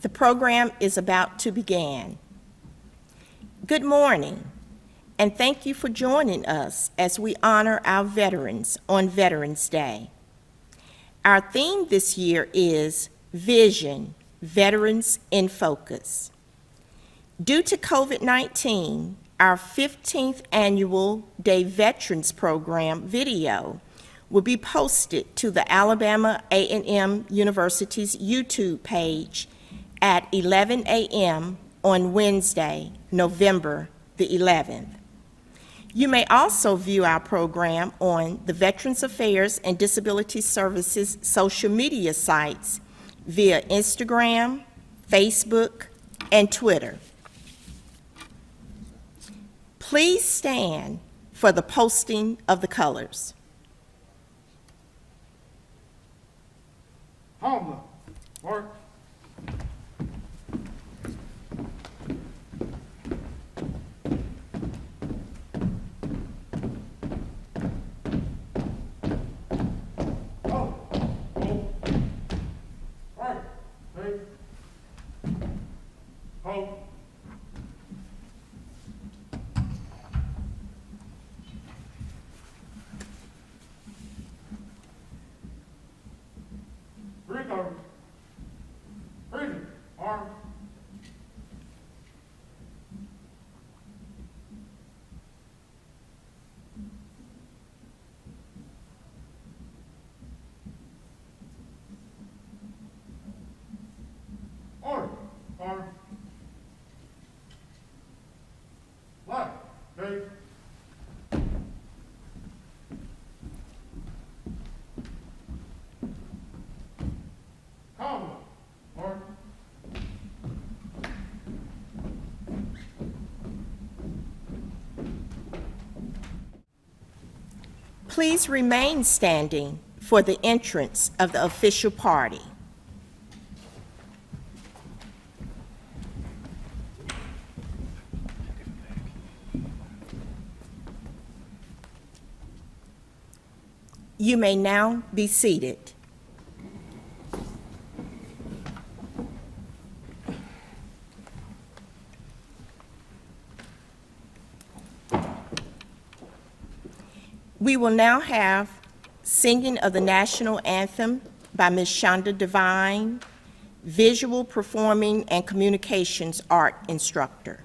The program is about to begin. Good morning, and thank you for joining us as we honor our veterans on Veterans Day. Our theme this year is Vision, Veterans in Focus. Due to COVID-19, our 15th annual Day Veterans Program video will be posted to the Alabama A&M University's YouTube page at 11 a.m. on Wednesday, November the 11th. You may also view our program on the Veterans Affairs and Disability Services social media sites via Instagram, Facebook, and Twitter. Please stand for the posting of the colors. Homeland, work. Please remain standing for the entrance of the official party. You may now be seated. We will now have singing of the national anthem by Ms. Shonda Devine, visual performing and communications art instructor.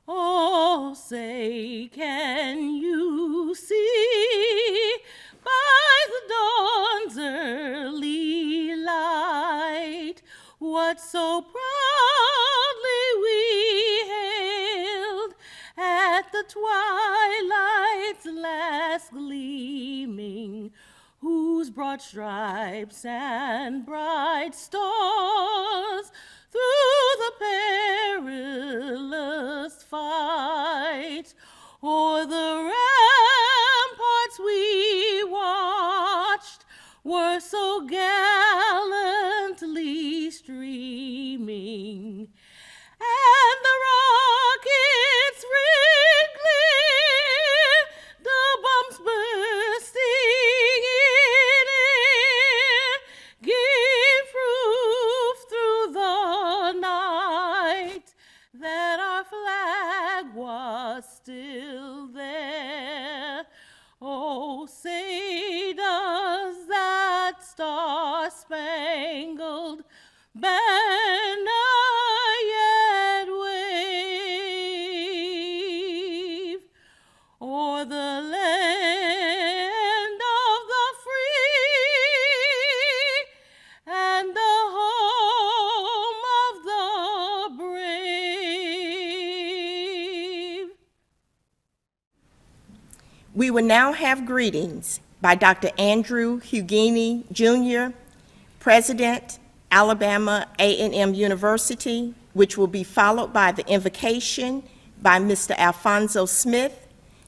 Oh, say, can you see by the dawn's early light what so proudly we hailed at the twilight's last gleaming, whose broad stripes and bright stars through the perilous fight o'er the ramparts we watched were so gallantly streaming, and the rockets ring clear, the bombs bursting in air give proof through the night that our flag was still there. Oh, say does that star-spangled banner yet wave o'er the land of the free and the home of the brave? We will now have greetings by Dr. Andrew Hughini, Jr., President, Alabama A&M University, which will be followed by the invocation by Mr. Alfonso Smith,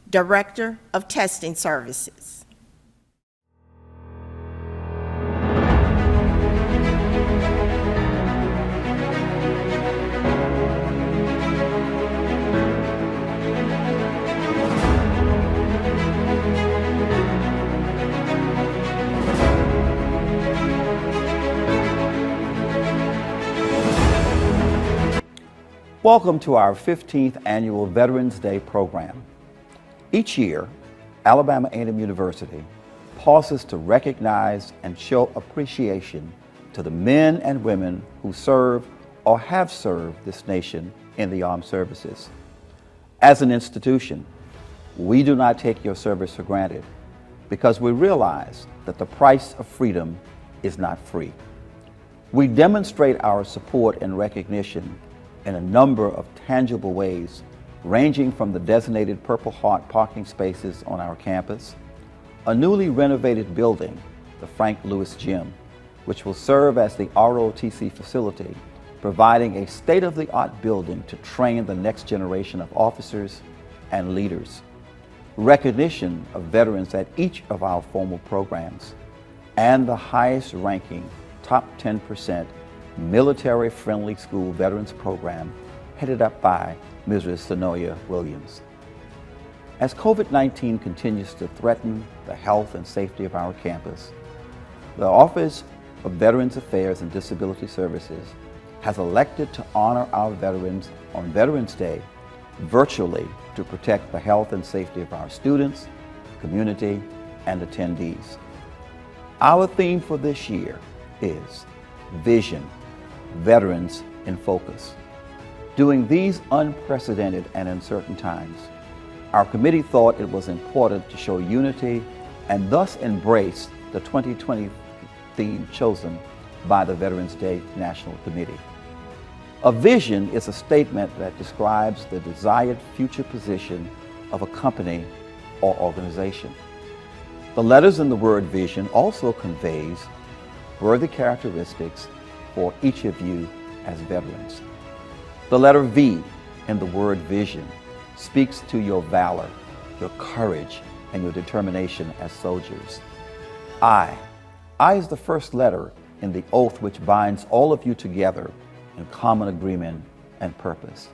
Director of Testing Services. Welcome to our 15th annual Veterans Day program. Each year, Alabama A&M University pauses to recognize and show appreciation to the men and women who serve or have served this nation in the armed services. As an institution, we do not take your service for granted because we realize that the price of freedom is not free. We demonstrate our support and recognition in a number of tangible ways, ranging from the designated Purple Heart parking spaces on our campus, a newly renovated building, the Frank Lewis Gym, which will serve as the ROTC facility, providing a state-of-the-art building to train the next generation of officers and leaders, recognition of veterans at each of our formal programs, and the highest-ranking top 10% military-friendly school veterans program headed up by Mrs. Sonoya Williams. As COVID-19 continues to threaten the health and safety of our campus, the Office of Veterans Affairs and Disability Services has elected to honor our veterans on Veterans Day virtually to protect the health and safety of our students, community, and attendees. Our theme for this year is Vision, Veterans in Focus. During these unprecedented and uncertain times, our committee thought it was important to show unity and thus embrace the 2020 theme chosen by the Veterans Day National Committee. A vision is a statement that describes the desired future position of a company or organization. The letters in the word vision also conveys worthy characteristics for each of you as veterans. The letter V in the word vision speaks to your valor, your courage, and your determination as soldiers. I is the first letter in the oath which binds all of you together in common agreement and purpose.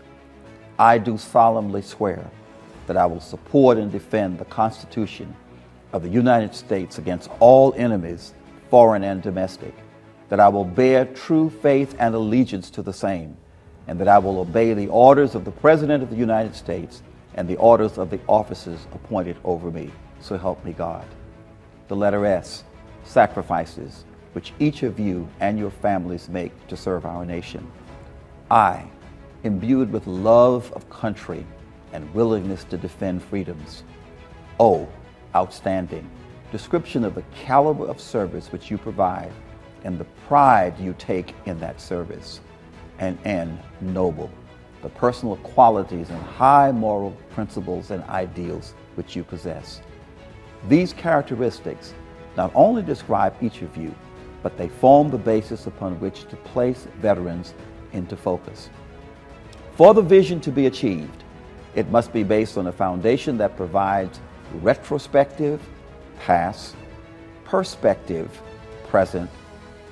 I do solemnly swear that I will support and defend the Constitution of the United States against all enemies, foreign and domestic, that I will bear true faith and allegiance to the same, and that I will obey the orders of the President of the United States and the orders of the officers appointed over me. So help me God. The letter S, sacrifices, which each of you and your families make to serve our nation. I, imbued with love of country and willingness to defend freedoms. O, outstanding, description of the caliber of service which you provide and the pride you take in that service. And N, noble, the personal qualities and high moral principles and ideals which you possess. These characteristics not only describe each of you, but they form the basis upon which to place veterans into focus. For the vision to be achieved, it must be based on a foundation that provides retrospective, past, perspective, present,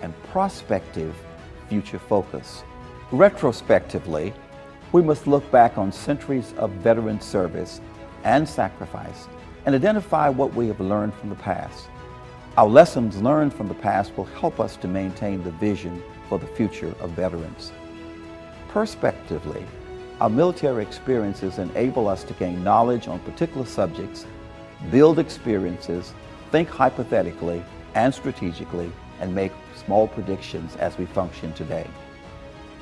and prospective future focus. Retrospectively, we must look back on centuries of veteran service and sacrifice and identify what we have learned from the past. Our lessons learned from the past will help us to maintain the vision for the future of veterans. Prospectively, our military experiences enable us to gain knowledge on particular subjects, build experiences, think hypothetically and strategically, and make small predictions as we function today.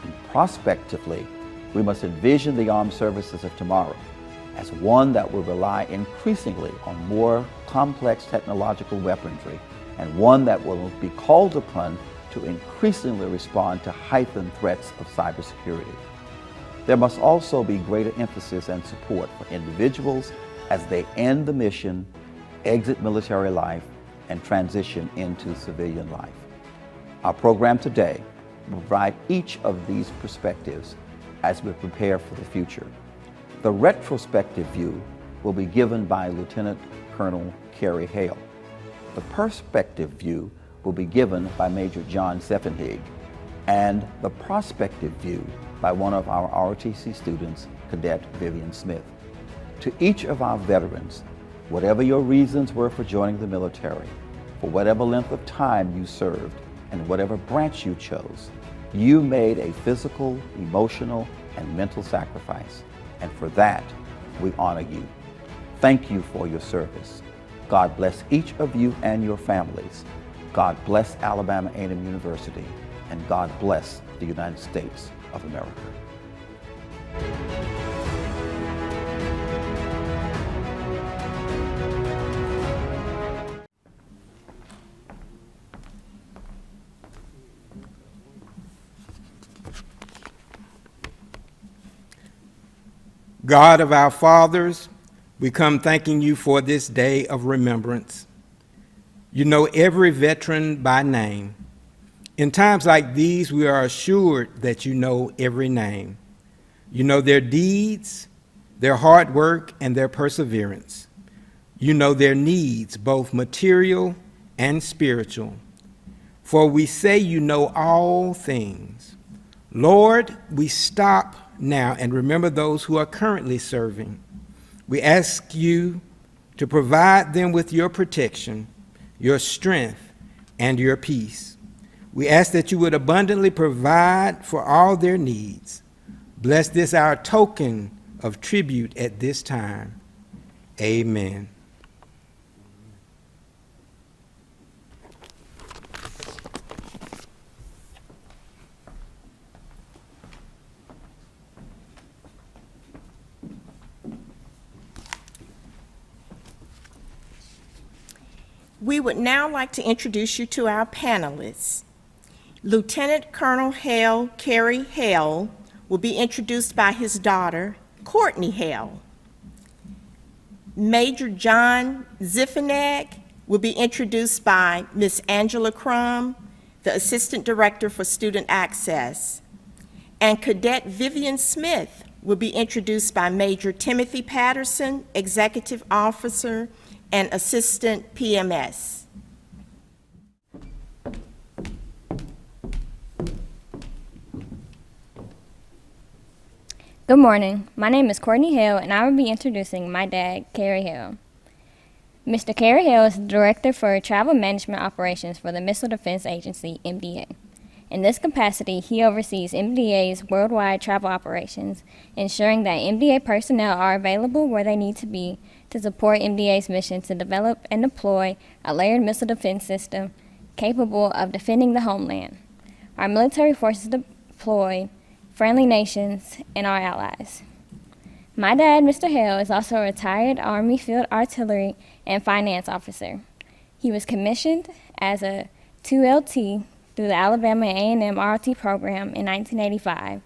And prospectively, we must envision the armed services of tomorrow as one that will rely increasingly on more complex technological weaponry and one that will be called upon to increasingly respond to heightened threats of cybersecurity. There must also be greater emphasis and support for individuals as they end the mission, exit military life, and transition into civilian life. Our program today will provide each of these perspectives as we prepare for the future. The retrospective view will be given by Lieutenant Colonel Kerry Hale. The perspective view will be given by Major John Zifanek, and the prospective view by one of our ROTC students, Cadet Smith. To each of our veterans, whatever your reasons were for joining the military, for whatever length of time you served, and whatever branch you chose, you made a physical, emotional, and mental sacrifice, and for that, we honor you. Thank you for your service. God bless each of you and your families. God bless Alabama A&M University, and God bless the United States of America. God of our fathers, we come thanking you for this day of remembrance. You know every veteran by name. In times like these, we are assured that you know every name. You know their deeds, their hard work, and their perseverance. You know their needs, both material and spiritual. For we say you know all things. Lord, we stop now and remember those who are currently serving. We ask you to provide them with your protection, your strength, and your peace. We ask that you would abundantly provide for all their needs. Bless this our token of tribute at this time. Amen. We would now like to introduce you to our panelists. Lieutenant Colonel Hale Carey Hale will be introduced by his daughter, Courtney Hale. Major John Zifanek will be introduced by Ms. Angela Crum, the Assistant Director for Student Access. And Cadet Vivian Smith will be introduced by Major Timothy Patterson, Executive Officer and Assistant PMS. Good morning. My name is Courtney Hale, and I will be introducing my dad, Carey Hale. Mr. Carey Hale is the Director for Travel Management Operations for the Missile Defense Agency, MDA. In this capacity, he oversees MDA's worldwide travel operations, ensuring that MDA personnel are available where they need to be to support MDA's mission to develop and deploy a layered missile defense system capable of defending the homeland. Our military forces deploy friendly nations and our allies. My dad, Mr. Hale, is also a retired Army Field Artillery and Finance Officer. He was commissioned as a 2LT through the Alabama A&M ROT program in 1985.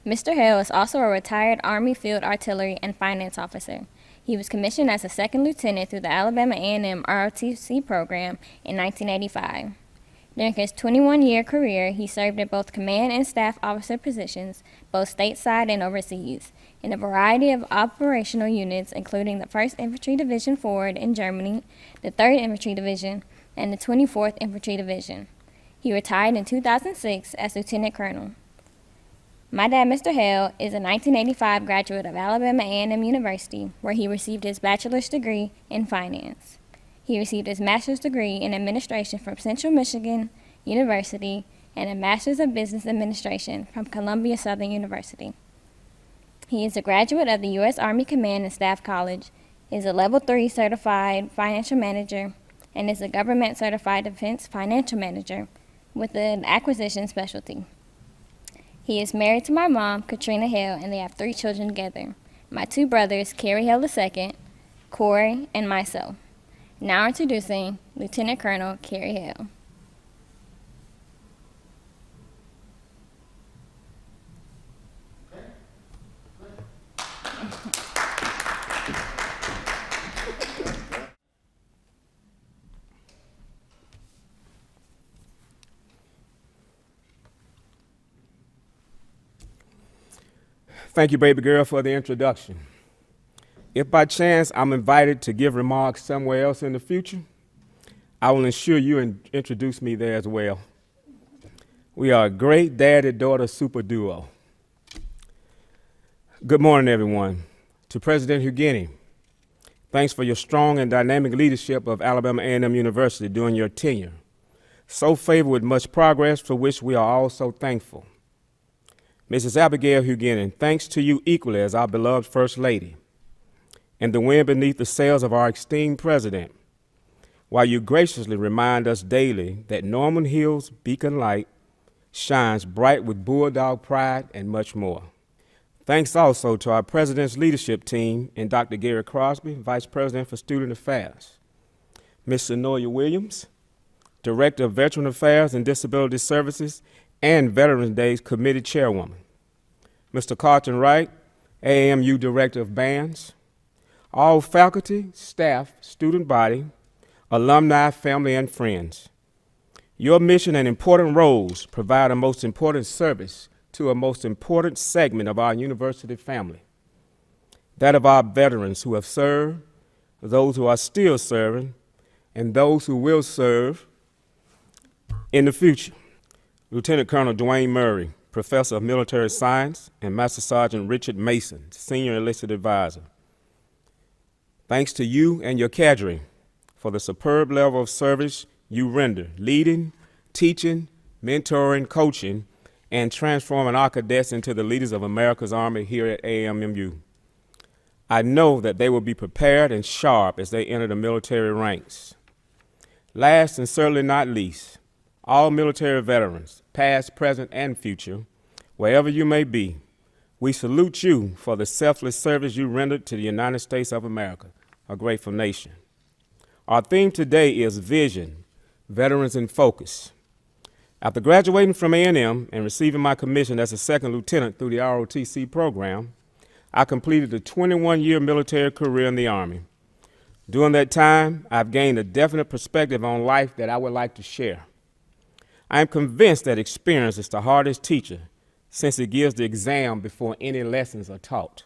Mr. Hale is also a retired Army Field Artillery and Finance Officer. He was commissioned as a second lieutenant through the Alabama A&M ROTC program in 1985. During his 21-year career, he served at both command and staff officer positions, both stateside and overseas, in a variety of operational units, including the 1st Infantry Division Forward in Germany, the 3rd Infantry Division, and the 24th Infantry Division. He retired in 2006 as Lieutenant Colonel. My dad, Mr. Hale, is a 1985 graduate of Alabama A&M University, where he received his bachelor's degree in finance. He received his master's degree in administration from Central Michigan University and a master's of business administration from Columbia Southern University. He is a graduate of the U.S. Army Command and Staff College, is a Level 3 certified financial manager, and is a government certified defense financial manager with an acquisition specialty. He is married to my mom, Katrina Hale, and they have 3 children together. My 2 brothers, Carey Hale II, Corey, and myself. Now introducing Lieutenant Colonel Carey Hale. Thank you, baby girl, for the introduction. If by chance I'm invited to give remarks somewhere else in the future, I will ensure you introduce me there as well. We are a great daddy-daughter super duo. Good morning, everyone. To President Huguini, thanks for your strong and dynamic leadership of Alabama A&M University during your tenure. So favored with much progress, for which we are all so thankful. Mrs. Abigail Huguenin, thanks to you equally as our beloved First Lady and the wind beneath the sails of our esteemed President, while you graciously remind us daily that Norman Hill's beacon light shines bright with bulldog pride and much more. Thanks also to our President's leadership team and Dr. Gary Crosby, Vice President for Student Affairs, Ms. Sonoya Williams, Director of Veteran Affairs and Disability Services and Veterans Day's Committee Chairwoman, Mr. Carlton Wright, AAMU Director of Bands, all faculty, staff, student body, alumni, family, and friends. Your mission and important roles provide a most important service to a most important segment of our university family, that of our veterans who have served, those who are still serving, and those who will serve in the future. Lieutenant Colonel Dwayne Murray, Professor of Military Science, and Master Sergeant Richard Mason, Senior Enlisted Advisor. Thanks to you and your cadre for the superb level of service you render, leading, teaching, mentoring, coaching, and transforming our cadets into the leaders of America's Army here at AAMU. I know that they will be prepared and sharp as they enter the military ranks. Last and certainly not least, all military veterans, past, present, and future, wherever you may be, we salute you for the selfless service you rendered to the United States of America, a grateful nation. Our theme today is Vision, Veterans in Focus. After graduating from A&M and receiving my commission as a second lieutenant through the ROTC program, I completed a 21-year military career in the Army. During that time, I've gained a definite perspective on life that I would like to share. I am convinced that experience is the hardest teacher, since it gives the exam before any lessons are taught.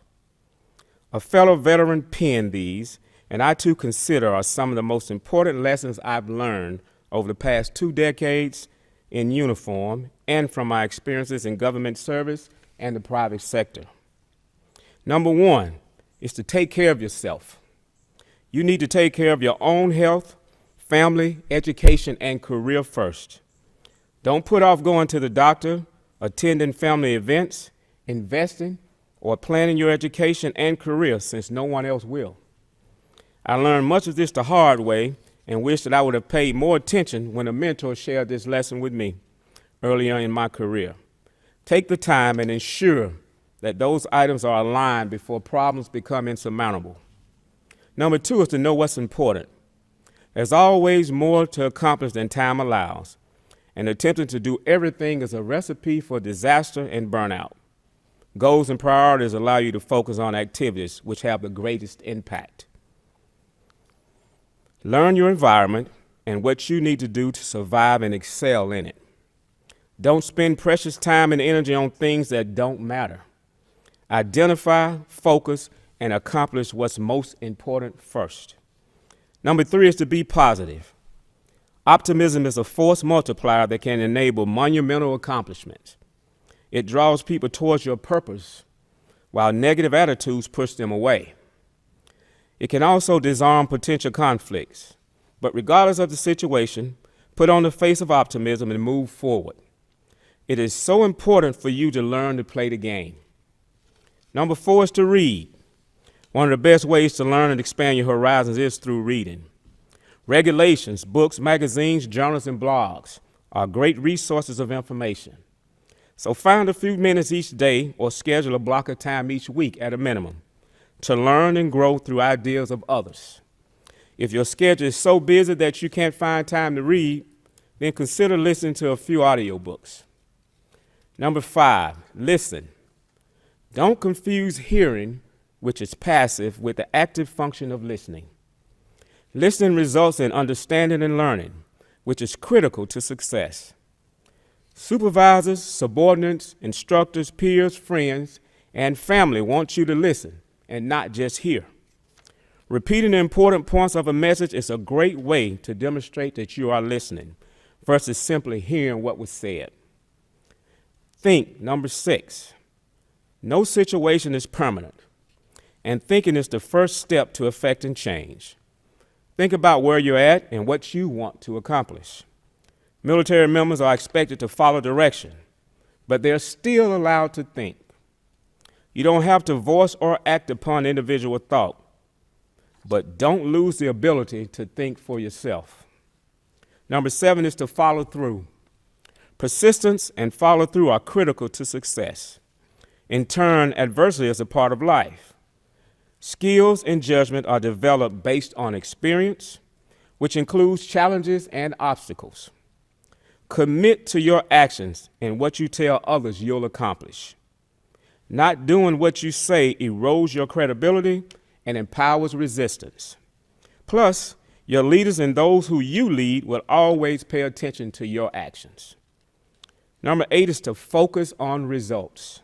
A fellow veteran penned these, and I too consider are some of the most important lessons I've learned over the past 2 decades in uniform and from my experiences in government service and the private sector. Number 1 is to take care of yourself. You need to take care of your own health, family, education, and career first. Don't put off going to the doctor, attending family events, investing, or planning your education and career, since no one else will. I learned much of this the hard way and wish that I would have paid more attention when a mentor shared this lesson with me earlier in my career. Take the time and ensure that those items are aligned before problems become insurmountable. Number 2 is to know what's important. There's always more to accomplish than time allows, and attempting to do everything is a recipe for disaster and burnout. Goals and priorities allow you to focus on activities which have the greatest impact. Learn your environment and what you need to do to survive and excel in it. Don't spend precious time and energy on things that don't matter. Identify, focus, and accomplish what's most important first. Number 3 is to be positive. Optimism is a force multiplier that can enable monumental accomplishments. It draws people towards your purpose, while negative attitudes push them away. It can also disarm potential conflicts, but regardless of the situation, put on the face of optimism and move forward. It is so important for you to learn to play the game. Number 4 is to read. One of the best ways to learn and expand your horizons is through reading. Regulations, books, magazines, journals, and blogs are great resources of information. So find a few minutes each day or schedule a block of time each week at a minimum to learn and grow through ideas of others. If your schedule is so busy that you can't find time to read, then consider listening to a few audiobooks. Number 5, listen. Don't confuse hearing, which is passive, with the active function of listening. Listening results in understanding and learning, which is critical to success. Supervisors, subordinates, instructors, peers, friends, and family want you to listen and not just hear. Repeating the important points of a message is a great way to demonstrate that you are listening versus simply hearing what was said. Think, number 6. No situation is permanent, and thinking is the first step to effecting change. Think about where you're at and what you want to accomplish. Military members are expected to follow direction, but they're still allowed to think. You don't have to voice or act upon individual thought, but don't lose the ability to think for yourself. Number 7 is to follow through. Persistence and follow through are critical to success. In turn, adversity is a part of life. Skills and judgment are developed based on experience, which includes challenges and obstacles. Commit to your actions and what you tell others you'll accomplish. Not doing what you say erodes your credibility and empowers resistance. Plus, your leaders and those who you lead will always pay attention to your actions. Number 8 is to focus on results.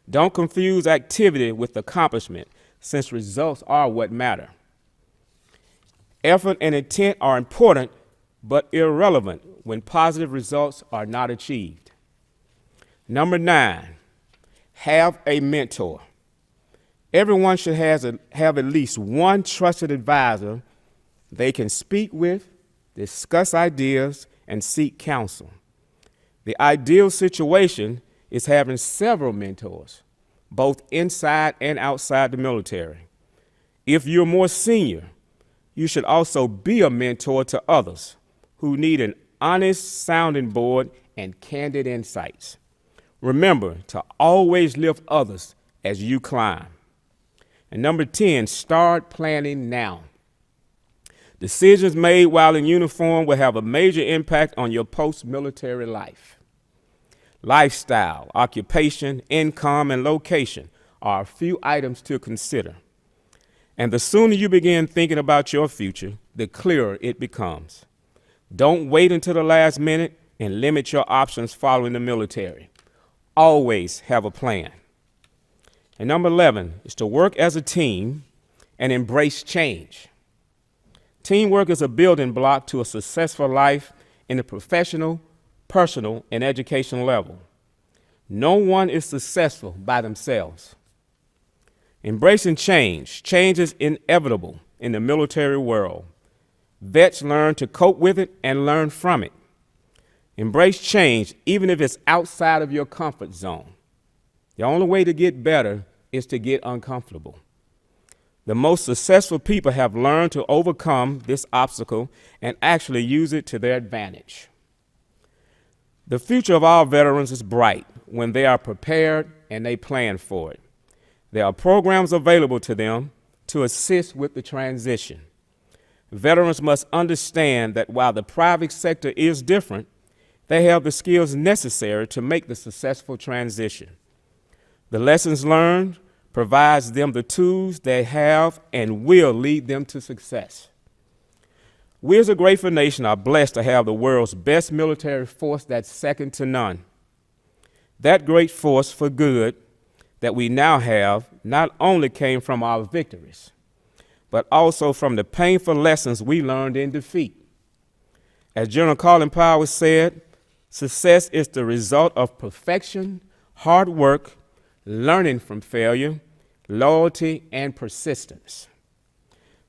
Don't confuse activity with accomplishment, since results are what matter. Effort and intent are important, but irrelevant when positive results are not achieved. Number 9, have a mentor. Everyone should have at least one trusted advisor they can speak with, discuss ideas, and seek counsel. The ideal situation is having several mentors, both inside and outside the military. If you're more senior, you should also be a mentor to others who need an honest sounding board and candid insights. Remember to always lift others as you climb. And number 10, start planning now. Decisions made while in uniform will have a major impact on your post-military life. Lifestyle, occupation, income, and location are a few items to consider. And the sooner you begin thinking about your future, the clearer it becomes. Don't wait until the last minute and limit your options following the military. Always have a plan. And number 11 is to work as a team and embrace change. Teamwork is a building block to a successful life in the professional, personal, and educational level. No one is successful by themselves. Embracing change. Change is inevitable in the military world. Vets learn to cope with it and learn from it. Embrace change, even if it's outside of your comfort zone. The only way to get better is to get uncomfortable. The most successful people have learned to overcome this obstacle and actually use it to their advantage. The future of our veterans is bright when they are prepared and they plan for it. There are programs available to them to assist with the transition. Veterans must understand that while the private sector is different, they have the skills necessary to make the successful transition. The lessons learned provides them the tools they have and will lead them to success. We as a grateful nation are blessed to have the world's best military force that's second to none. That great force for good that we now have not only came from our victories, but also from the painful lessons we learned in defeat. As General Colin Powell said, success is the result of perfection, hard work, learning from failure, loyalty, and persistence.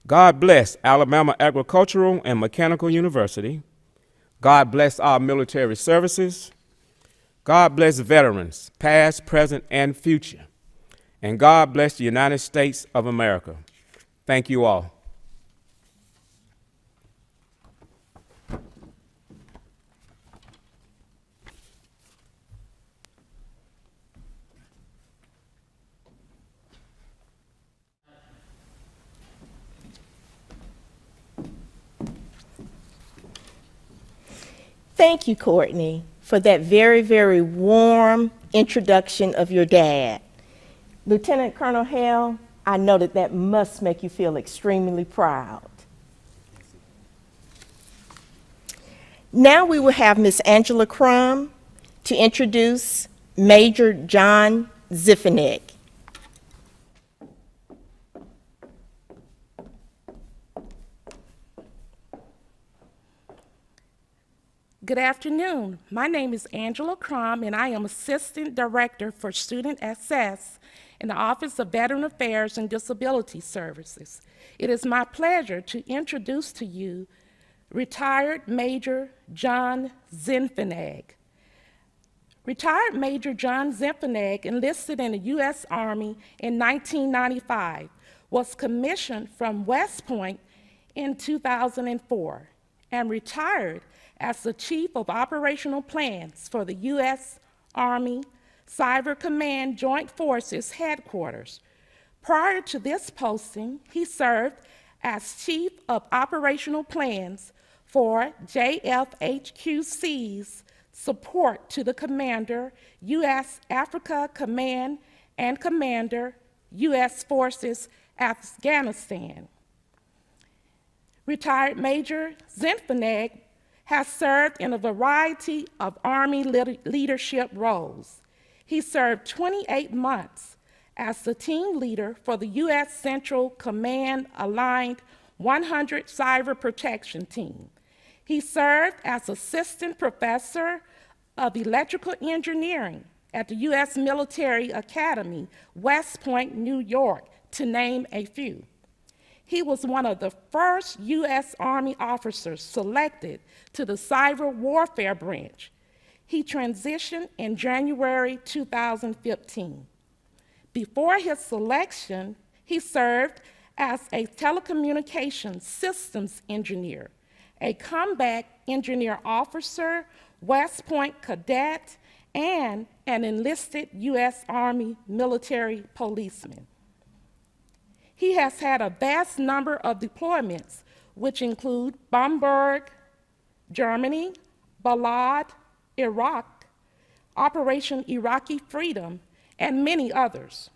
God bless Alabama Agricultural and Mechanical University. God bless our military services. God bless veterans, past, present, and future. And God bless the United States of America. Thank you all. Thank you, Courtney, for that very, very warm introduction of your dad. Lieutenant Colonel Hale, I know that must make you feel extremely proud. Now we will have Miss Angela Crum to introduce Major John Zifanek. Good afternoon. My name is Angela Crum, and I am Assistant Director for Student Access in the Office of Veteran Affairs and Disability Services. It is my pleasure to introduce to you retired Major John Zifanek. Retired Major John Zifanek enlisted in the U.S. Army in 1995, was commissioned from West Point in 2004, and retired as the Chief of Operational Plans for the U.S. Army Cyber Command Joint Forces Headquarters. Prior to this posting, he served as Chief of Operational Plans for JFHQC's support to the Commander, U.S. Africa Command and Commander, U.S. Forces, Afghanistan. Retired Major Zifanek has served in a variety of Army leadership roles. He served 28 months as the team leader for the U.S. Central Command Aligned 100 Cyber Protection Team. He served as Assistant Professor of Electrical Engineering at the U.S. Military Academy, West Point, New York, to name a few. He was one of the first U.S. Army officers selected to the Cyber Warfare Branch. He transitioned in January 2015. Before his selection, he served as a telecommunications systems engineer, a combat engineer officer, West Point cadet, and an enlisted U.S. Army military policeman. He has had a vast number of deployments, which include Bamberg, Germany, Balad, Iraq, Operation Iraqi Freedom, and many others.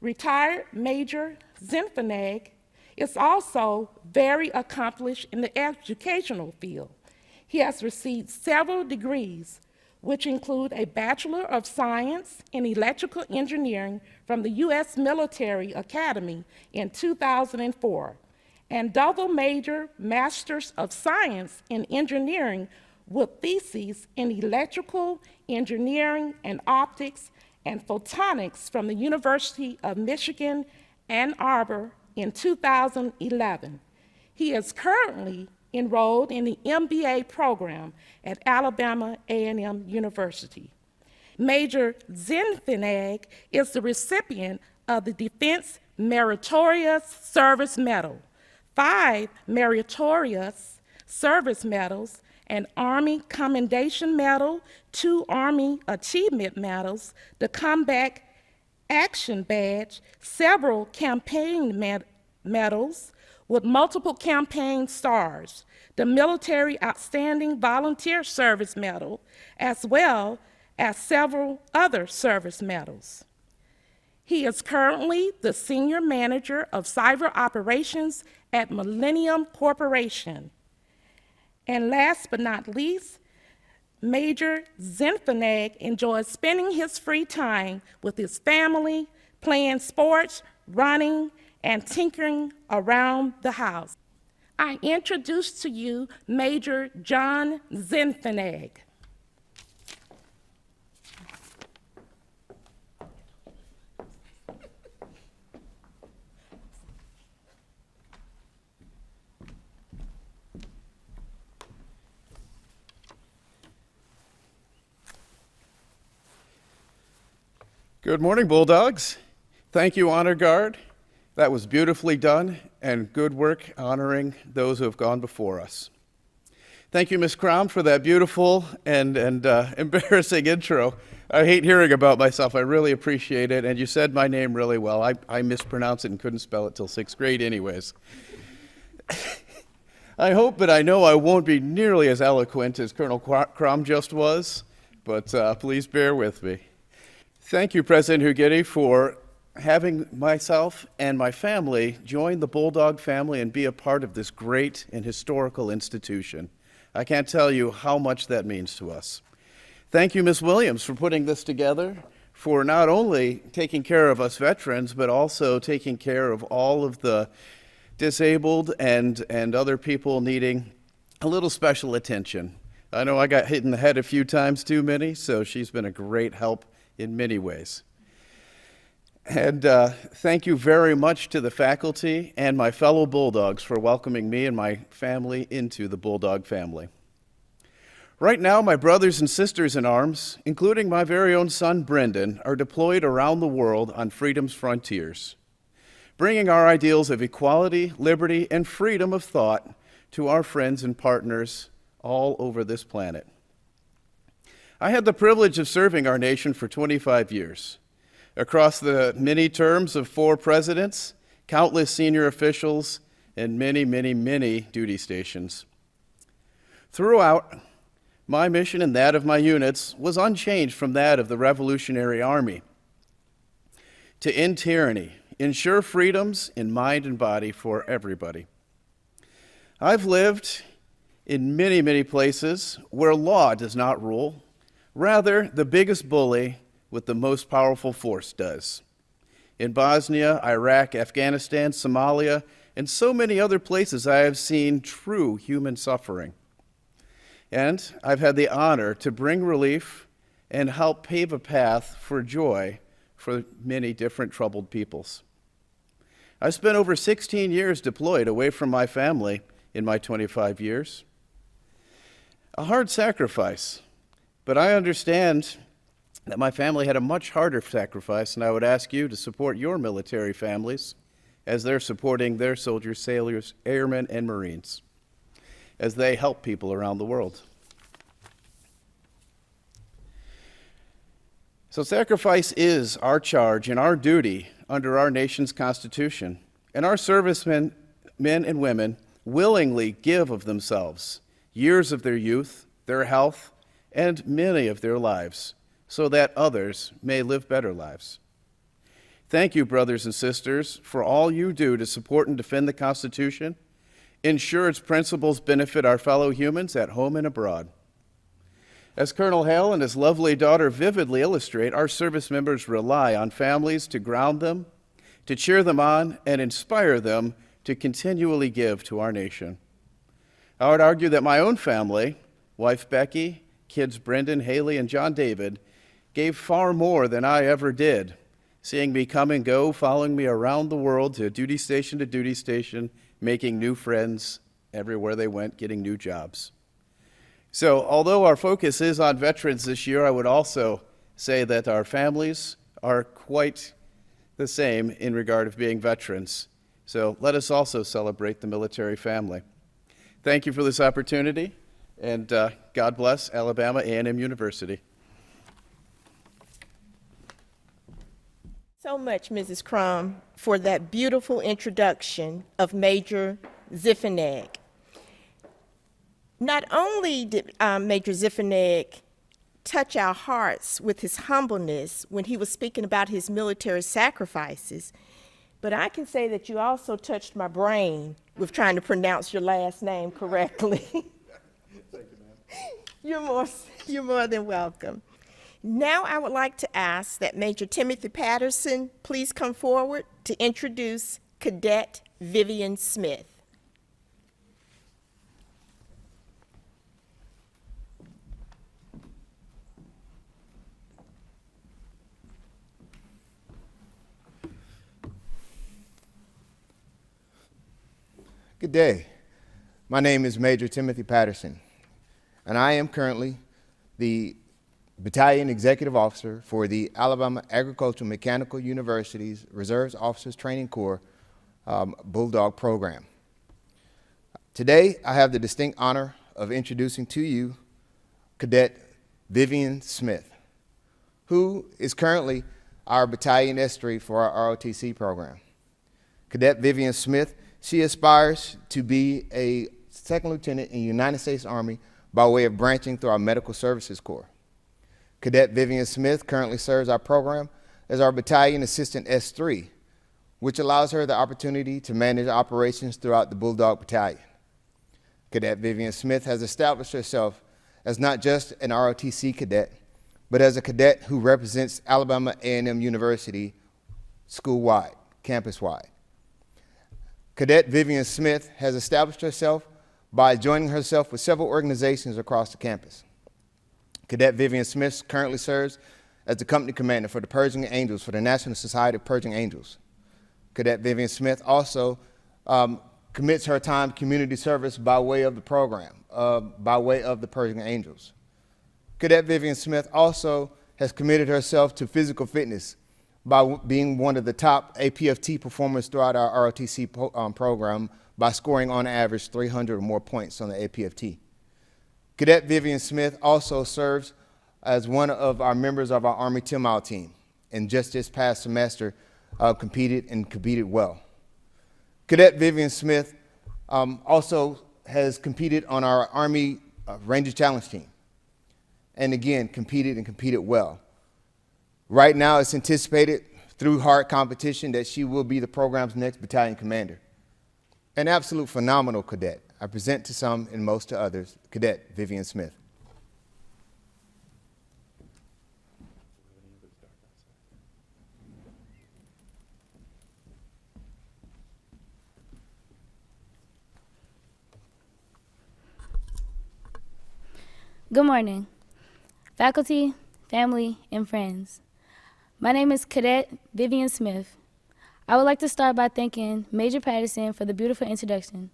Retired Major Zifanek is also very accomplished in the educational field. He has received several degrees, which include a Bachelor of Science in Electrical Engineering from the U.S. Military Academy in 2004, and double major Masters of Science in Engineering with theses in Electrical Engineering and Optics and Photonics from the University of Michigan, Ann Arbor in 2011. He is currently enrolled in the MBA program at Alabama A&M University. Major Zifanek is the recipient of the Defense Meritorious Service Medal, 5 Meritorious Service Medals, an Army Commendation Medal, 2 Army Achievement Medals, the Combat Action Badge, several campaign medals with multiple campaign stars, the Military Outstanding Volunteer Service Medal, as well as several other service medals. He is currently the Senior Manager of Cyber Operations at Millennium Corporation. And last but not least, Major Zifanek enjoys spending his free time with his family, playing sports, running, and tinkering around the house. I introduce to you Major John Zifanek. Good morning, Bulldogs. Thank you, Honor Guard. That was beautifully done, and good work honoring those who have gone before us. Thank you, Ms. Crom, for that beautiful and embarrassing intro. I hate hearing about myself. I really appreciate it, and you said my name really well. I mispronounced it and couldn't spell it till 6th grade anyways. I hope, but I know I won't be nearly as eloquent as Colonel Crom just was, but please bear with me. Thank you, President Hugitti, for having myself and my family join the Bulldog family and be a part of this great and historical institution. I can't tell you how much that means to us. Thank you, Ms. Williams, for putting this together, for not only taking care of us veterans, but also taking care of all of the disabled and other people needing a little special attention. I know I got hit in the head a few times too many, so she's been a great help in many ways. And thank you very much to the faculty and my fellow Bulldogs for welcoming me and my family into the Bulldog family. Right now, my brothers and sisters in arms, including my very own son, Brendan, are deployed around the world on freedom's frontiers, bringing our ideals of equality, liberty, and freedom of thought to our friends and partners all over this planet. I had the privilege of serving our nation for 25 years, across the many terms of 4 presidents, countless senior officials, and many, many, many duty stations. Throughout, my mission and that of my units was unchanged from that of the Revolutionary Army: to end tyranny, ensure freedoms in mind and body for everybody. I've lived in many, many places where law does not rule. Rather, the biggest bully with the most powerful force does. In Bosnia, Iraq, Afghanistan, Somalia, and so many other places, I have seen true human suffering. And I've had the honor to bring relief and help pave a path for joy for many different troubled peoples. I spent over 16 years deployed away from my family in my 25 years. A hard sacrifice, but I understand that my family had a much harder sacrifice, and I would ask you to support your military families as they're supporting their soldiers, sailors, airmen, and Marines, as they help people around the world. So sacrifice is our charge and our duty under our nation's Constitution, and our servicemen, men and women, willingly give of themselves, years of their youth, their health, and many of their lives, so that others may live better lives. Thank you, brothers and sisters, for all you do to support and defend the Constitution, ensure its principles benefit our fellow humans at home and abroad. As Colonel Hale and his lovely daughter vividly illustrate, our service members rely on families to ground them, to cheer them on, and inspire them to continually give to our nation. I would argue that my own family, wife Becky, kids Brendan, Haley, and John David, gave far more than I ever did, seeing me come and go, following me around the world to duty station, making new friends everywhere they went, getting new jobs. So although our focus is on veterans this year, I would also say that our families are quite the same in regard of being veterans. So let us also celebrate the military family. Thank you for this opportunity, and God bless Alabama A&M University. So much, Mrs. Crum, for that beautiful introduction of Major Zifanek. Not only did Major Zifanek touch our hearts with his humbleness when he was speaking about his military sacrifices, but I can say that you also touched my brain with trying to pronounce your last name correctly. Thank you, ma'am. You're more than welcome. Now I would like to ask that Major Timothy Patterson please come forward to introduce Cadet Vivian Smith. Good day. My name is Major Timothy Patterson, and I am currently the Battalion Executive Officer for the Alabama Agricultural Mechanical University's Reserves Officers Training Corps Bulldog Program. Today, I have the distinct honor of introducing to you Cadet Vivian Smith, who is currently our Battalion S3 for our ROTC program. Cadet Vivian Smith, she aspires to be a second lieutenant in the United States Army by way of branching through our Medical Services Corps. Cadet Vivian Smith currently serves our program as our Battalion Assistant S3, which allows her the opportunity to manage operations throughout the Bulldog Battalion. Cadet Vivian Smith has established herself as not just an ROTC cadet, but as a cadet who represents Alabama A&M University school-wide, campus-wide. Cadet Vivian Smith has established herself by joining herself with several organizations across the campus. Cadet Vivian Smith currently serves as the company commander for the Pershing Angels for the National Society of Pershing Angels. Cadet Vivian Smith also commits her time to community service by way of the program, by way of the Persian Angels. Cadet Vivian Smith also has committed herself to physical fitness by being one of the top APFT performers throughout our ROTC program by scoring on average 300 or more points on the APFT. Cadet Vivian Smith also serves as one of our members of our Army 10-mile team, and just this past semester competed well. Cadet Vivian Smith also has competed on our Army Ranger Challenge team, and again, competed well. Right now, it's anticipated through hard competition that she will be the program's next battalion commander. An absolute phenomenal cadet. I present to some and most to others, Cadet Vivian Smith. Good morning, faculty, family, and friends. My name is Cadet Vivian Smith. I would like to start by thanking Major Patterson for the beautiful introduction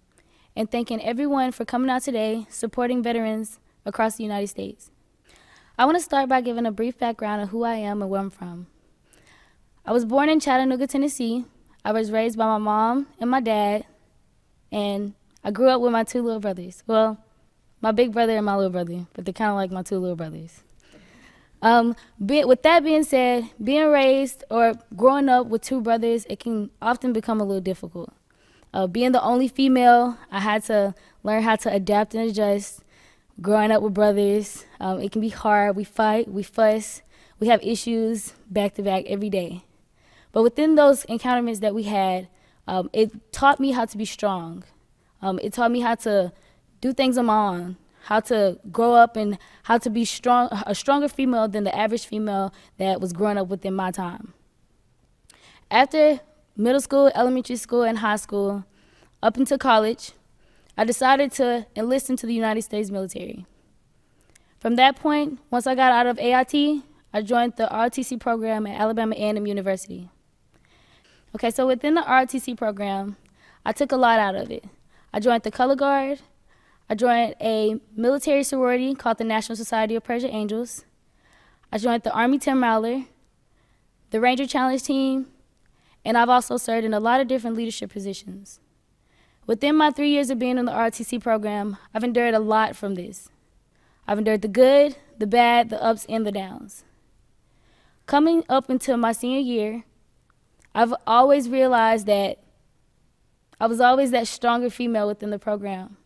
and thanking everyone for coming out today supporting veterans across the United States. I want to start by giving a brief background of who I am and where I'm from. I was born in Chattanooga, Tennessee. I was raised by my mom and my dad, and I grew up with my two little brothers. Well, my big brother and my little brother, but they're kind of like my two little brothers. With that being said, being raised or growing up with two brothers, it can often become a little difficult. Being the only female, I had to learn how to adapt and adjust. Growing up with brothers, it can be hard. We fight, we fuss, we have issues back to back every day. But within those encounterments that we had, it taught me how to be strong. It taught me how to do things on my own, how to grow up and how to be strong, a stronger female than the average female that was growing up within my time. After middle school, elementary school, and high school, up into college, I decided to enlist into the United States military. From that point, once I got out of AIT, I joined the ROTC program at Alabama A&M University. Okay, so within the ROTC program, I took a lot out of it. I joined the Color Guard. I joined a military sorority called the National Society of Persian Angels. I joined the Army 10-miler, the Ranger Challenge team, and I've also served in a lot of different leadership positions. Within my 3 years of being in the ROTC program, I've endured a lot from this. I've endured the good, the bad, the ups, and the downs. Coming up into my senior year, I've always realized that I was always that stronger female within the program.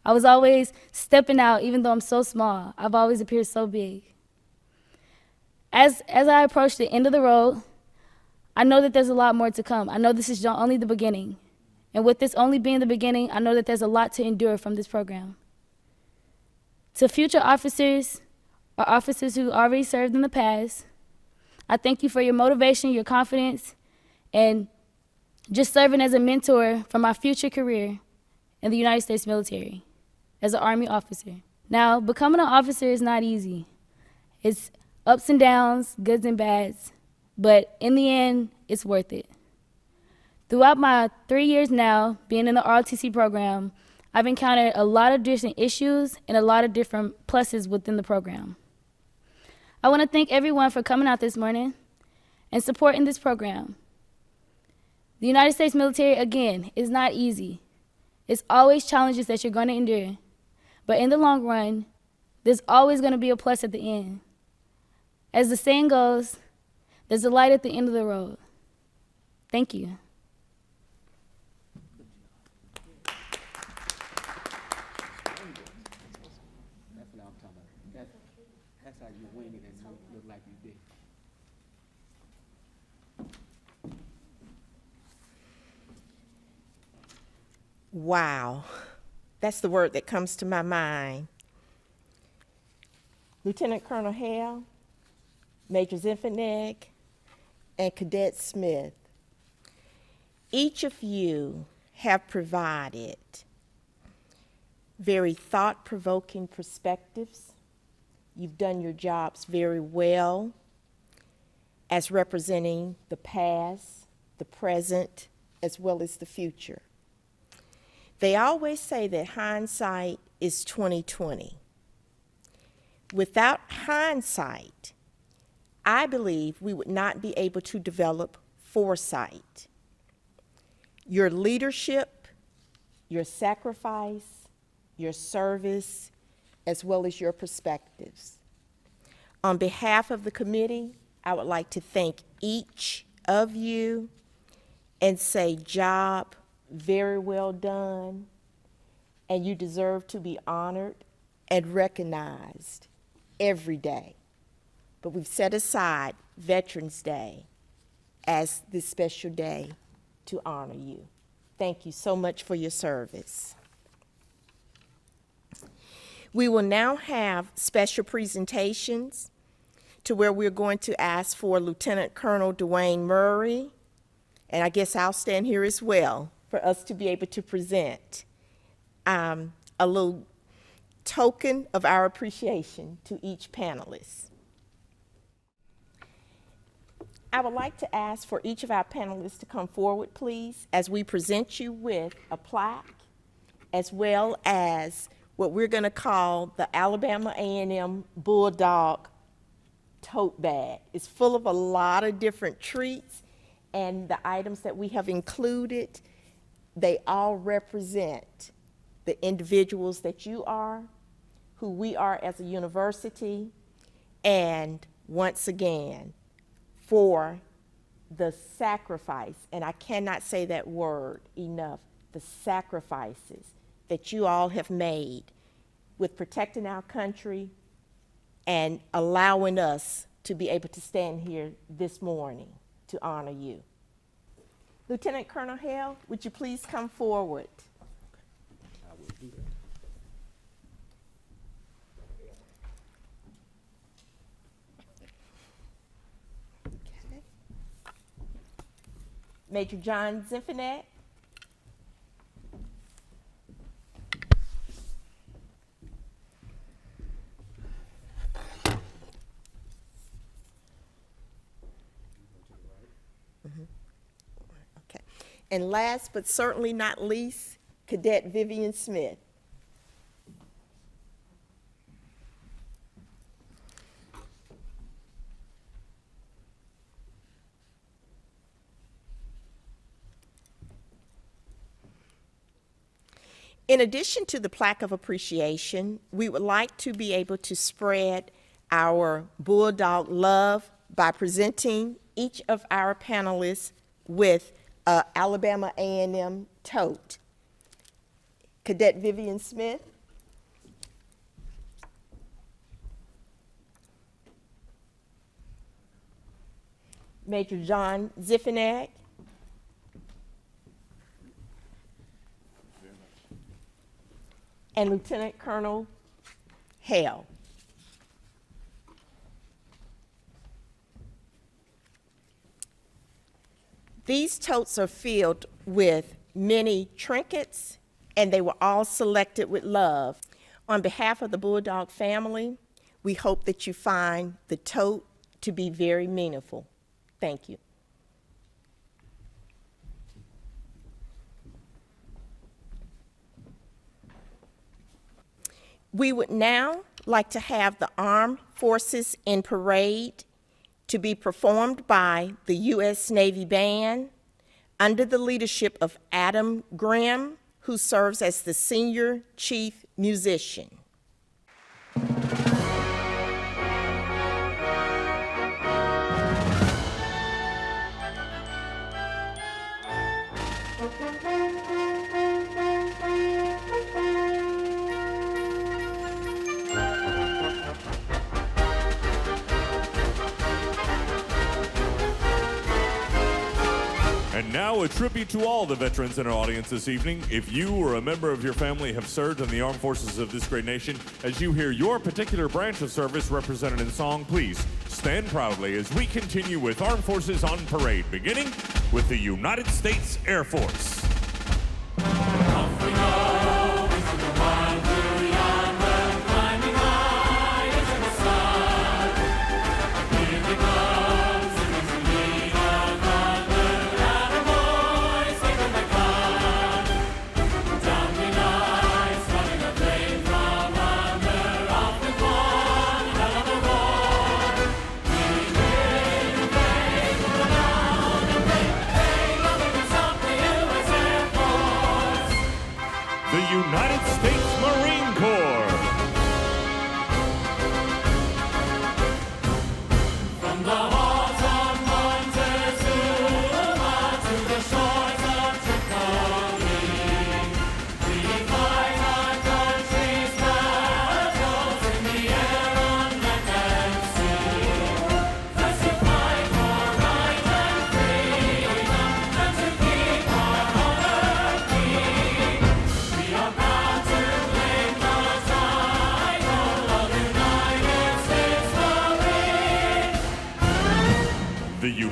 I was always stepping out, even though I'm so small. I've always appeared so big. As I approach the end of the road, I know that there's a lot more to come. I know this is only the beginning. And with this only being the beginning, I know that there's a lot to endure from this program. To future officers or officers who already served in the past, I thank you for your motivation, your confidence, and just serving as a mentor for my future career in the United States military as an Army officer. Now, becoming an officer is not easy. It's ups and downs, goods and bads, but in the end, it's worth it. Throughout my 3 years now being in the ROTC program, I've encountered a lot of different issues and a lot of different pluses within the program. I want to thank everyone for coming out this morning and supporting this program. The United States military, again, is not easy. It's always challenges that you're going to endure. But in the long run, there's always going to be a plus at the end. As the saying goes, there's a light at the end of the road. Thank you. That's how you win it and look like you did. Wow, that's the word that comes to my mind. Lieutenant Colonel Hale, Major Zifanek, and Cadet Smith, each of you have provided very thought-provoking perspectives. You've done your jobs very well as representing the past, the present, as well as the future. They always say that hindsight is 20/20. Without hindsight, I believe we would not be able to develop foresight. Your leadership, your sacrifice, your service, as well as your perspectives. On behalf of the committee, I would like to thank each of you and say, job very well done, and you deserve to be honored and recognized every day. But we've set aside Veterans Day as this special day to honor you. Thank you so much for your service. We will now have special presentations to where we're going to ask for Lieutenant Colonel Dwayne Murray, and I guess I'll stand here as well, for us to be able to present a little token of our appreciation to each panelist. I would like to ask for each of our panelists to come forward, please, as we present you with a plaque, as well as what we're going to call the Alabama A&M Bulldog tote bag. It's full of a lot of different treats, and the items that we have included, they all represent the individuals that you are, who we are as a university, and once again, for the sacrifice, and I cannot say that word enough, the sacrifices that you all have made with protecting our country and allowing us to be able to stand here this morning to honor you. Lieutenant Colonel Hale, would you please come forward? I will do that. Okay. Major John Zifanek. Okay. And last but certainly not least, Cadet Vivian Smith. In addition to the plaque of appreciation, we would like to be able to spread our Bulldog love by presenting each of our panelists with an Alabama A&M tote. Cadet Vivian Smith. Major John Zifanek. And Lieutenant Colonel Hale. These totes are filled with many trinkets, and they were all selected with love. On behalf of the Bulldog family, we hope that you find the tote to be very meaningful. Thank you. We would now like to have the Armed Forces in Parade to be performed by the U.S. Navy Band under the leadership of Adam Grimm, who serves as the Senior Chief Musician. And now a tribute to all the veterans in our audience this evening. If you or a member of your family have served in the armed forces of this great nation, as you hear your particular branch of service represented in song, please stand proudly as we continue with Armed Forces on Parade, beginning with the United States Air Force. Down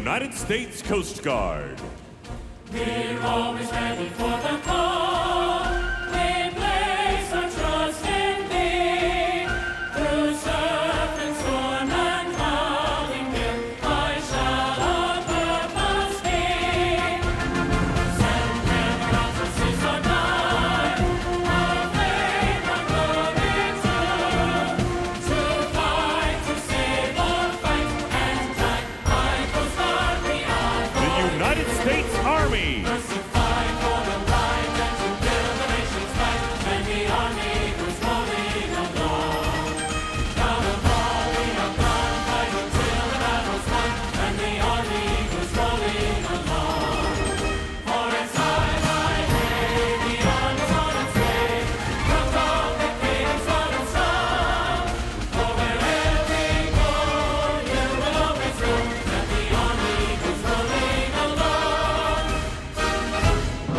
United States Coast Guard. We're always ready for the call. We place our trust in Thee. Through surf and storm and clouding gale, I shall on purpose be. Send them out to seas or die. Our faith, our glory true. To fight, to save or fight and die. I Coast Guard, we are The United States Army.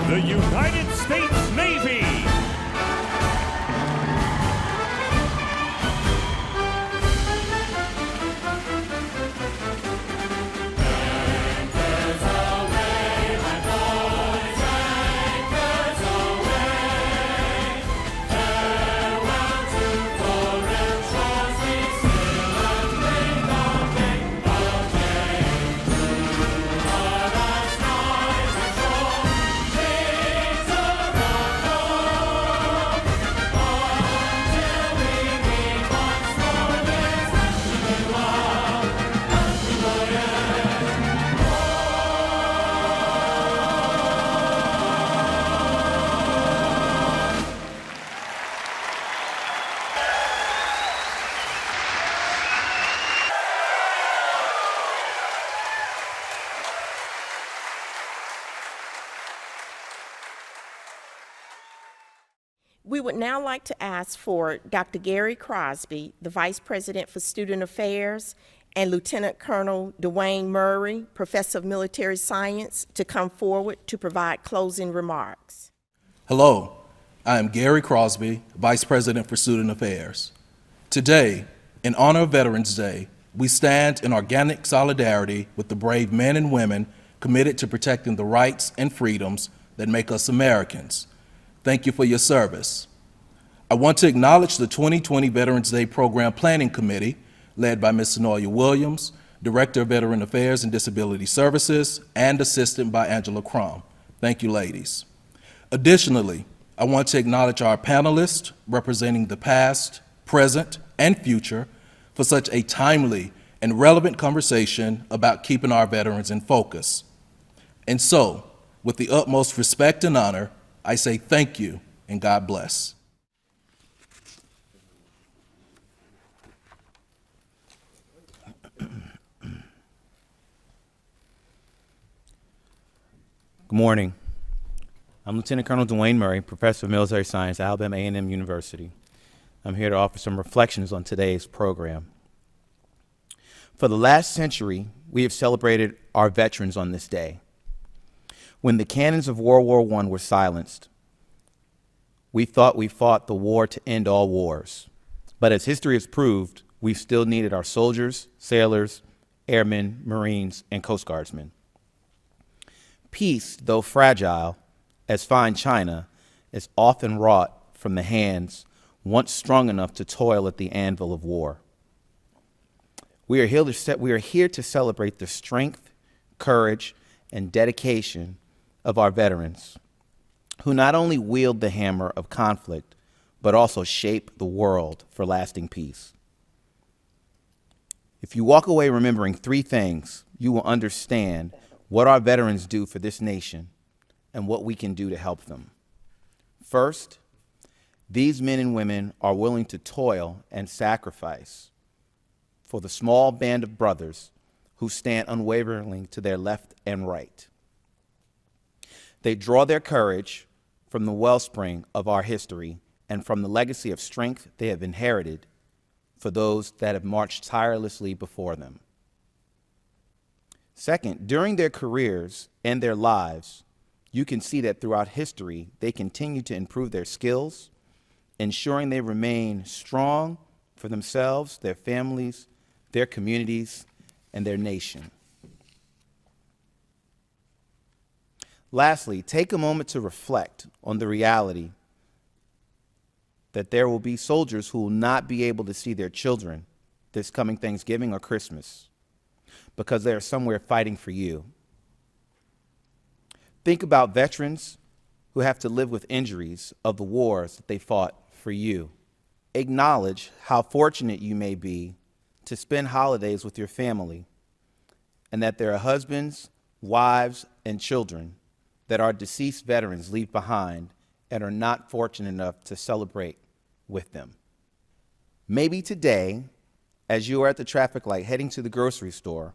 The United States Navy. We would now like to ask for Dr. Gary Crosby, the Vice President for Student Affairs, and Lieutenant Colonel Dwayne Murray, Professor of Military Science, to come forward to provide closing remarks. Hello, I am Gary Crosby, Vice President for Student Affairs. Today, in honor of Veterans Day, we stand in organic solidarity with the brave men and women committed to protecting the rights and freedoms that make us Americans. Thank you for your service. I want to acknowledge the 2020 Veterans Day Program Planning Committee, led by Ms. Sonoya Williams, Director of Veteran Affairs and Disability Services, and assisted by Angela Crum. Thank you, ladies. Additionally, I want to acknowledge our panelists representing the past, present, and future for such a timely and relevant conversation about keeping our veterans in focus. And so, with the utmost respect and honor, I say thank you and God bless. Good morning. I'm Lieutenant Colonel Dwayne Murray, Professor of Military Science at Alabama A&M University. I'm here to offer some reflections on today's program. For the last century, we have celebrated our veterans on this day. When the cannons of World War I were silenced, we thought we fought the war to end all wars. But as history has proved, we've still needed our soldiers, sailors, airmen, Marines, and Coast Guardsmen. Peace, though fragile, as fine china, is often wrought from the hands once strong enough to toil at the anvil of war. We are here to celebrate the strength, courage, and dedication of our veterans, who not only wield the hammer of conflict, but also shape the world for lasting peace. If you walk away remembering three things, you will understand what our veterans do for this nation and what we can do to help them. First, these men and women are willing to toil and sacrifice for the small band of brothers who stand unwaveringly to their left and right. They draw their courage from the wellspring of our history and from the legacy of strength they have inherited for those that have marched tirelessly before them. Second, during their careers and their lives, you can see that throughout history, they continue to improve their skills, ensuring they remain strong for themselves, their families, their communities, and their nation. Lastly, take a moment to reflect on the reality that there will be soldiers who will not be able to see their children this coming Thanksgiving or Christmas because they are somewhere fighting for you. Think about veterans who have to live with injuries of the wars that they fought for you. Acknowledge how fortunate you may be to spend holidays with your family, and that there are husbands, wives, and children that our deceased veterans leave behind and are not fortunate enough to celebrate with them. Maybe today, as you are at the traffic light heading to the grocery store,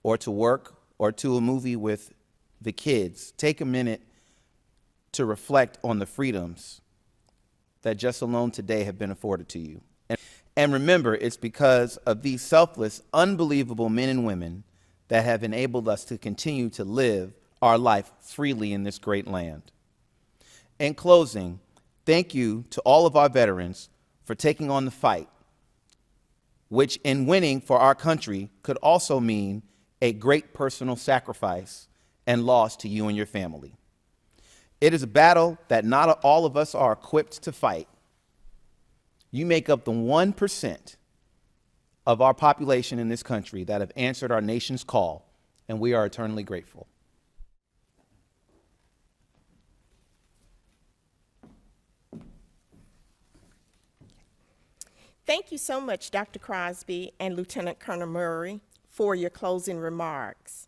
or to work, or to a movie with the kids, take a minute to reflect on the freedoms that just alone today have been afforded to you. And remember, it's because of these selfless, unbelievable men and women that have enabled us to continue to live our life freely in this great land. In closing, thank you to all of our veterans for taking on the fight, which in winning for our country could also mean a great personal sacrifice and loss to you and your family. It is a battle that not all of us are equipped to fight. You make up the 1% of our population in this country that have answered our nation's call, and we are eternally grateful. Thank you so much, Dr. Crosby and Lieutenant Colonel Murray, for your closing remarks.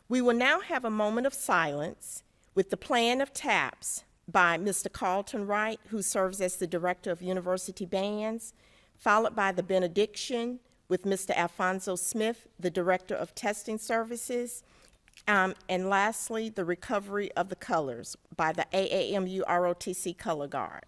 We will now have a moment of silence with the playing of taps by Mr. Carlton Wright, who serves as the Director of University Bands, followed by the Benediction with Mr. Alfonso Smith, the Director of Testing Services, and lastly, the Recovery of the Colors by the AAMU ROTC Color Guard.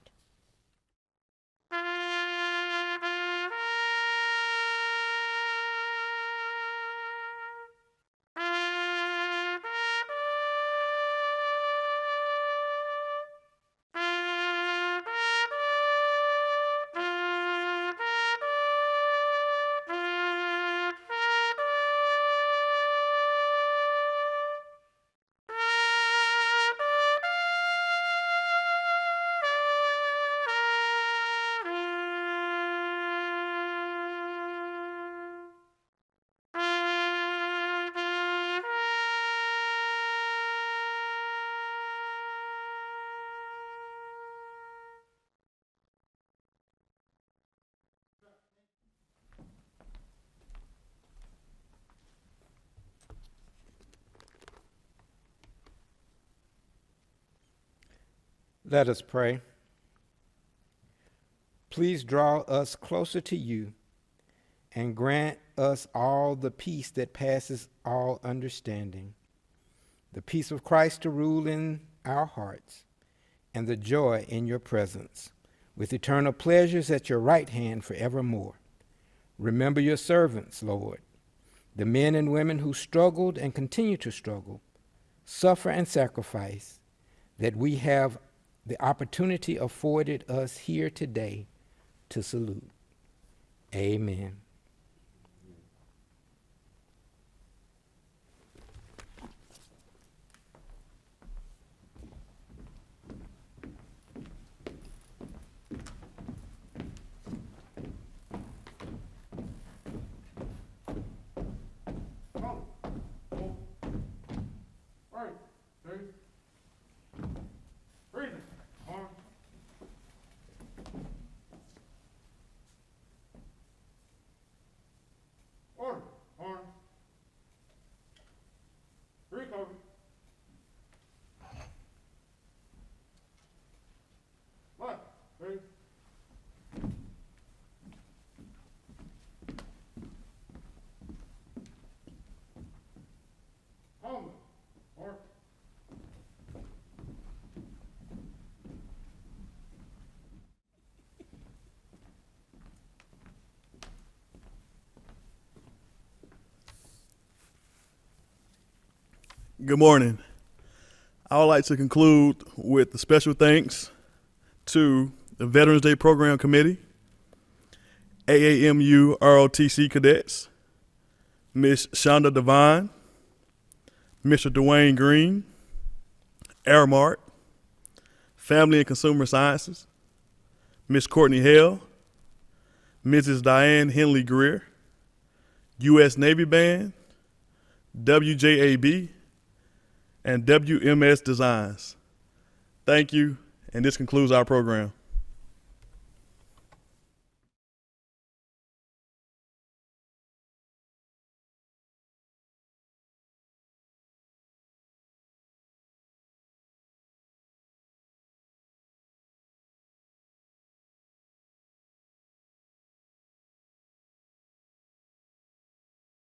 Let us pray. Please draw us closer to you and grant us all the peace that passes all understanding, the peace of Christ to rule in our hearts, and the joy in your presence, with eternal pleasures at your right hand forevermore. Remember your servants, Lord, the men and women who struggled and continue to struggle, suffer and sacrifice, that we have the opportunity afforded us here today to salute. Amen. Good morning. I would like to conclude with the special thanks to the Veterans Day Program Committee, AAMU ROTC cadets, Ms. Shonda Devine, Mr. Dwayne Green, Aramark, Family and Consumer Sciences, Ms. Courtney Hale, Mrs. Diane Henley Greer, U.S. Navy Band, WJAB, and WMS Designs. Thank you, and this concludes our program.